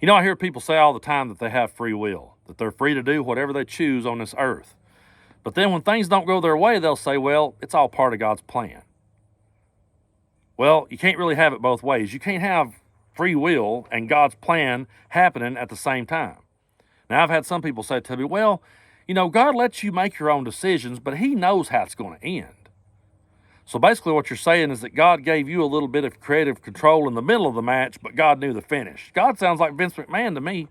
You know, I hear people say all the time that they have free will, that they're free to do whatever they choose on this earth. But then when things don't go their way, they'll say, well, it's all part of God's plan. Well, you can't really have it both ways. You can't have free will and God's plan happening at the same time. Now, I've had some people say to me, well, you know, God lets you make your own decisions, but he knows how it's going to end. So basically what you're saying is that God gave you a little bit of creative control in the middle of the match, but God knew the finish. God sounds like Vince McMahon to me.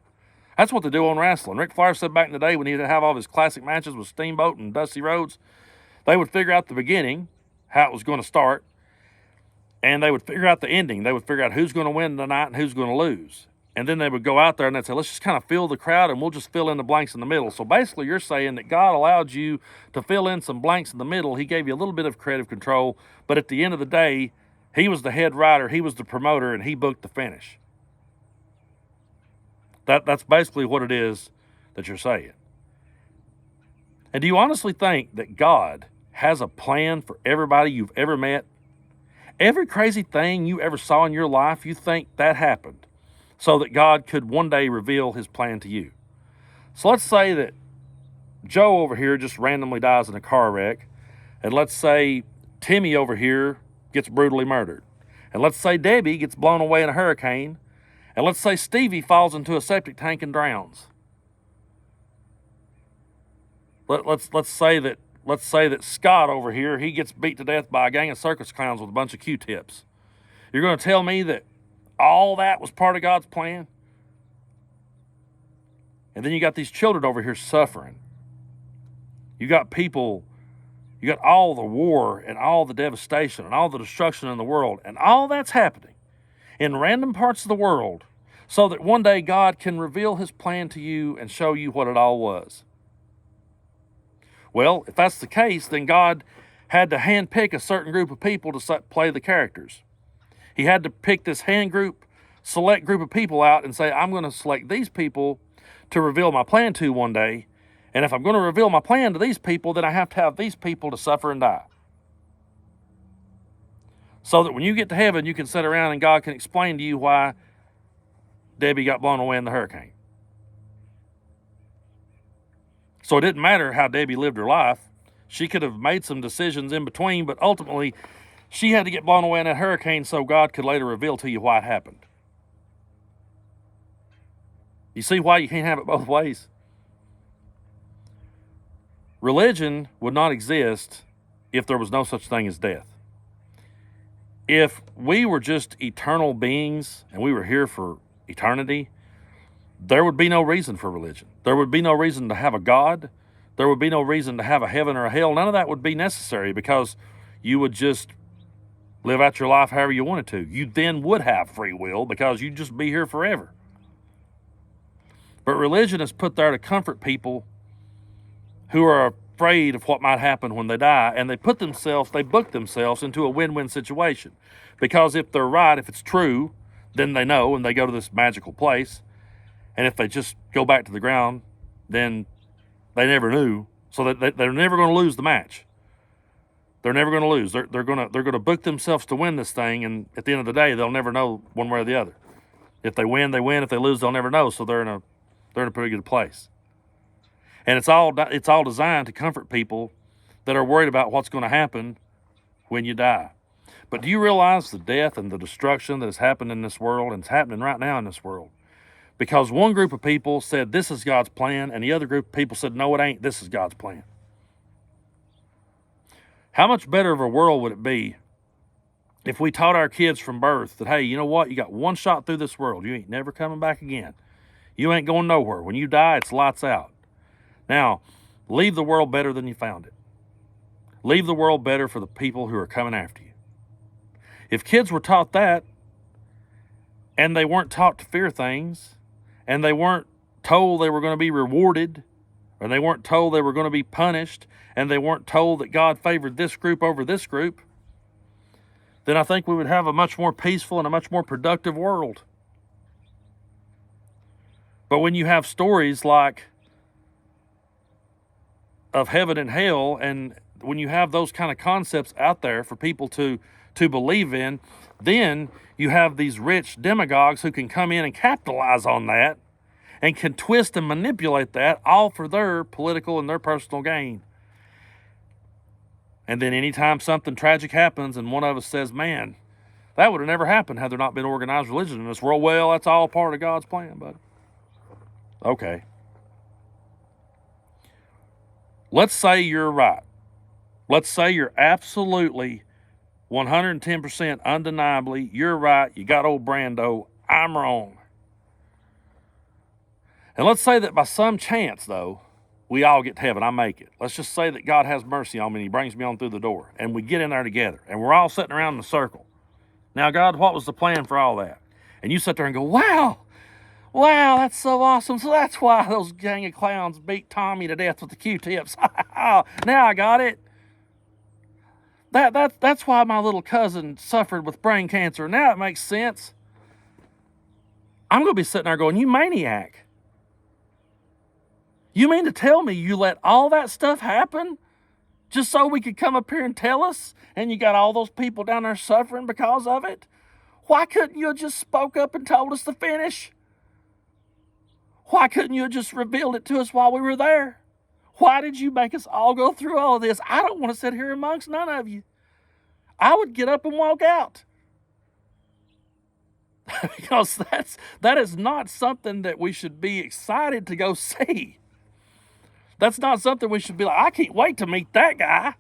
That's what they do on wrestling. Ric Flair said back in the day when he'd have all of his classic matches with Steamboat and Dusty Rhodes, they would figure out the beginning, how it was going to start, and they would figure out the ending. They would figure out who's going to win tonight and who's going to lose. And then they would go out there and they'd say, let's just kind of fill the crowd and we'll just fill in the blanks in the middle. So basically you're saying that God allowed you to fill in some blanks in the middle. He gave you a little bit of creative control, but at the end of the day, he was the head writer, he was the promoter, and he booked the finish. That's basically what it is that you're saying. And do you honestly think that God has a plan for everybody you've ever met? Every crazy thing you ever saw in your life, you think that happened so that God could one day reveal his plan to you. So let's say that Joe over here just randomly dies in a car wreck, and let's say Timmy over here gets brutally murdered, and let's say Debbie gets blown away in a hurricane, and let's say Stevie falls into a septic tank and drowns. Let's say that Scott over here, he gets beat to death by a gang of circus clowns with a bunch of Q-tips. You're going to tell me that all that was part of God's plan? And then you got these children over here suffering. You got people, you got all the war and all the devastation and all the destruction in the world, and all that's happening in random parts of the world so that one day God can reveal his plan to you and show you what it all was. Well, if that's the case, then God had to handpick a certain group of people to play the characters. He had to pick this select group of people out and say, I'm going to select these people to reveal my plan to one day. And if I'm going to reveal my plan to these people, then I have to have these people to suffer and die. So that when you get to heaven, you can sit around and God can explain to you why Debbie got blown away in the hurricane. So it didn't matter how Debbie lived her life. She could have made some decisions in between, but ultimately she had to get blown away in that hurricane so God could later reveal to you why it happened. You see why you can't have it both ways? Religion would not exist if there was no such thing as death. If we were just eternal beings and we were here for eternity, there would be no reason for religion. There would be no reason to have a God. There would be no reason to have a heaven or a hell. None of that would be necessary because you would just live out your life however you wanted to. You then would have free will because you'd just be here forever. But religion is put there to comfort people who are afraid of what might happen when they die, and they book themselves into a win-win situation. Because if they're right, if it's true, then they know and they go to this magical place. And if they just go back to the ground, then they never knew. So that they're never going to lose the match. They're never going to lose. They're going to book themselves to win this thing, and at the end of the day, they'll never know one way or the other. If they win, they win. If they lose, they'll never know. So they're in a pretty good place. And it's all designed to comfort people that are worried about what's going to happen when you die. But do you realize the death and the destruction that has happened in this world, and it's happening right now in this world? Because one group of people said, this is God's plan, and the other group of people said, no, it ain't. This is God's plan. How much better of a world would it be if we taught our kids from birth that, hey, you know what? You got one shot through this world. You ain't never coming back again. You ain't going nowhere. When you die, it's lights out. Now, leave the world better than you found it. Leave the world better for the people who are coming after you. If kids were taught that, and they weren't taught to fear things, and they weren't told they were going to be rewarded, or they weren't told they were going to be punished, and they weren't told that God favored this group over this group, then I think we would have a much more peaceful and a much more productive world. But when you have stories like of heaven and hell, and when you have those kind of concepts out there for people to to believe in, then you have these rich demagogues who can come in and capitalize on that and can twist and manipulate that all for their political and their personal gain. And then anytime something tragic happens and one of us says, man, that would have never happened had there not been organized religion in this world. Well, that's all part of God's plan, buddy. Okay. Let's say you're right. Let's say you're absolutely 110% undeniably, you're right. You got old Brando. I'm wrong. And let's say that by some chance, though, we all get to heaven. I make it. Let's just say that God has mercy on me and he brings me on through the door. And we get in there together. And we're all sitting around in a circle. Now, God, what was the plan for all that? And you sit there and go, wow, that's so awesome. So that's why those gang of clowns beat Tommy to death with the Q-tips. Now I got it. That's why my little cousin suffered with brain cancer. Now it makes sense. I'm going to be sitting there going, you maniac. You mean to tell me you let all that stuff happen just so we could come up here and tell us, and you got all those people down there suffering because of it? Why couldn't you have just spoke up and told us to finish? Why couldn't you have just revealed it to us while we were there? Why did you make us all go through all of this? I don't want to sit here amongst none of you. I would get up and walk out. Because that is not something that we should be excited to go see. That's not something we should be like, I can't wait to meet that guy.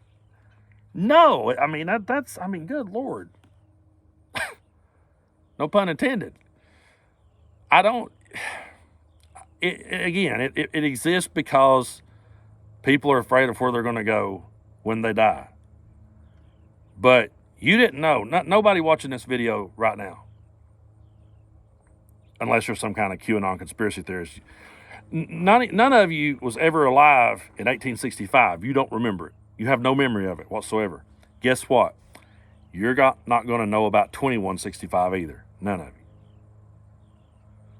No, I mean, that's good Lord. No pun intended. It exists because people are afraid of where they're going to go when they die. But you didn't know, nobody watching this video right now, unless you're some kind of QAnon conspiracy theorist, none of you was ever alive in 1865. You don't remember it. You have no memory of it whatsoever. Guess what? You're not going to know about 2165 either. None of you.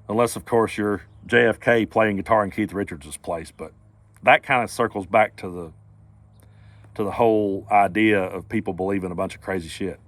Unless, of course, you're JFK playing guitar in Keith Richards' place. But that kind of circles back to the whole idea of people believing a bunch of crazy shit.